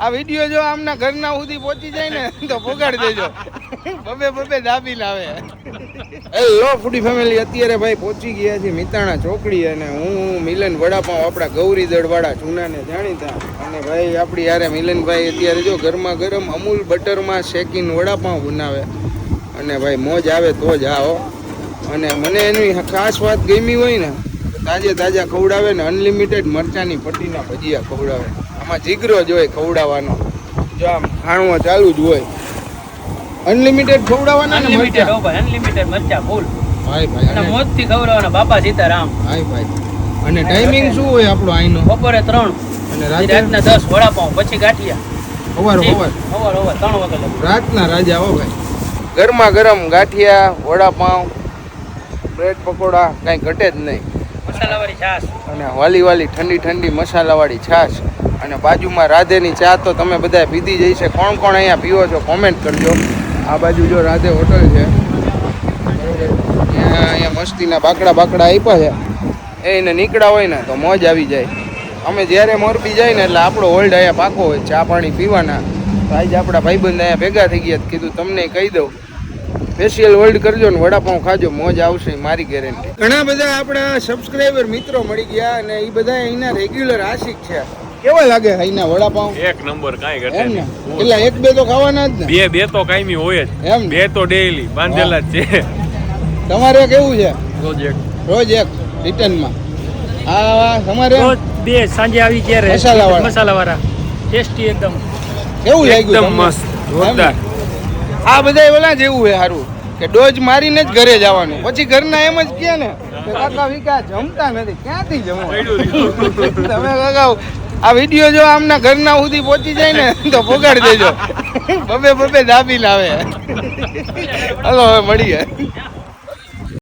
આ વિડીયો જો આમના ઘરના સુધી પહોંચી જાય ને તો પોગાડી દેજો. બબે દાબી લાવે. હેલો ફૂડી ફેમિલી, અત્યારે ભાઈ પહોંચી ગયા છે મિતાણા ચોકડી અને હું મિલન વડાપાઉં આપણા ગૌરીદળ વાળા જૂનાને જાણીતા. અને ભાઈ આપણી યારે મિલનભાઈ અત્યારે જો ગરમા ગરમ અમૂલ બટરમાં શેકીને વડાપાઉં બનાવે અને ભાઈ મોજ આવે તો જ આવો. અને મને એની ખાસ વાત ગમી હોય ને, તાજા ખવડાવે ને, અનલિમિટેડ મરચાની પટ્ટીના ભજીયા ખવડાવે. આમાં જીગરો જ હોય ખવડાવવાનો, જો આમ ખાણવા ચાલુ જ હોય. અનલિમિટેડ ખવડાવવાના ને મરચા, અનલિમિટેડ મરચા ફૂલ ભાઈ અને મોજથી ખવડાવવાના બાપા સીતારામ. ભાઈ અને ટાઈમિંગ શું હોય આપણો અહીંનો? બપોરે 3 અને રાતના 10 વડાપાઉં, પછી ગાંઠિયા. સવાર 3 વાગે લગી રાતના રાજા હો ભાઈ. ગરમા ગરમ ગાંઠિયા, વડાપાઉં, બ્રેડ પકોડા, કાંઈ ઘટે જ નહીં. મસાલાવાળી છાશ અને વાલી ઠંડી મસાલાવાળી છાશ અને બાજુમાં રાધેની ચા તો તમે બધા પીધી જ છે. કોણ અહીંયા પીવો છો કોમેન્ટ કરજો. આ બાજુ જો રાધે હોટલ છે, અહીંયા મસ્તીના બાકડા આપ્યા છે. એને નીકળ્યા હોય ને તો મોજ આવી જાય. અમે જ્યારે મોરબી જાય ને એટલે આપણો હોલ્ડ અહીંયા પાકો હોય ચા પાણી પીવાના. તો આજે આપણા ભાઈબંધ અહીંયા ભેગા થઈ ગયા, કીધું તમને કહી દઉં સ્પેશિયલ હોલ્ડ કરજો ને વડાપાઉં ખાજો, મોજ આવશે મારી ગેરંટી. ઘણા બધા આપણા સબસ્ક્રાઈબર મિત્રો મળી ગયા અને એ બધા અહીંના રેગ્યુલર આશિક છે. કેવા લાગે અહીંના વડાપાઉં? એક નંબર, કાંઈ ઘટે એમ ને? એટલે 1-2 તો ખાવાના જ ને? બે તો કાયમી હોય જ. એમ 2 તો ડેઈલી બાંધેલા જ છે. તમારે કેવું છે? રોજ એક રિટર્નમાં. આ તમારે રોજ 2 સાંજે આવી ત્યારે મસાલાવાળા ટેસ્ટી એકદમ. કેવું લાગ્યું? એકદમ મસ્ત, જોરદાર. આ બધા ઓલા જેવું છે સારું કે ડોઝ મારીને જ ઘરે જવાનું, પછી ઘરના એમ જ કહે ને કે કાકા વિકા જમતા નથી, ક્યાંથી જમો તમે કાકા. આ વિડીયો જો આમના ઘરના સુધી પહોંચી જાય ને તો પોગાડી દેજો. બબે દાબી લાવે. હલો હવે મળીએ.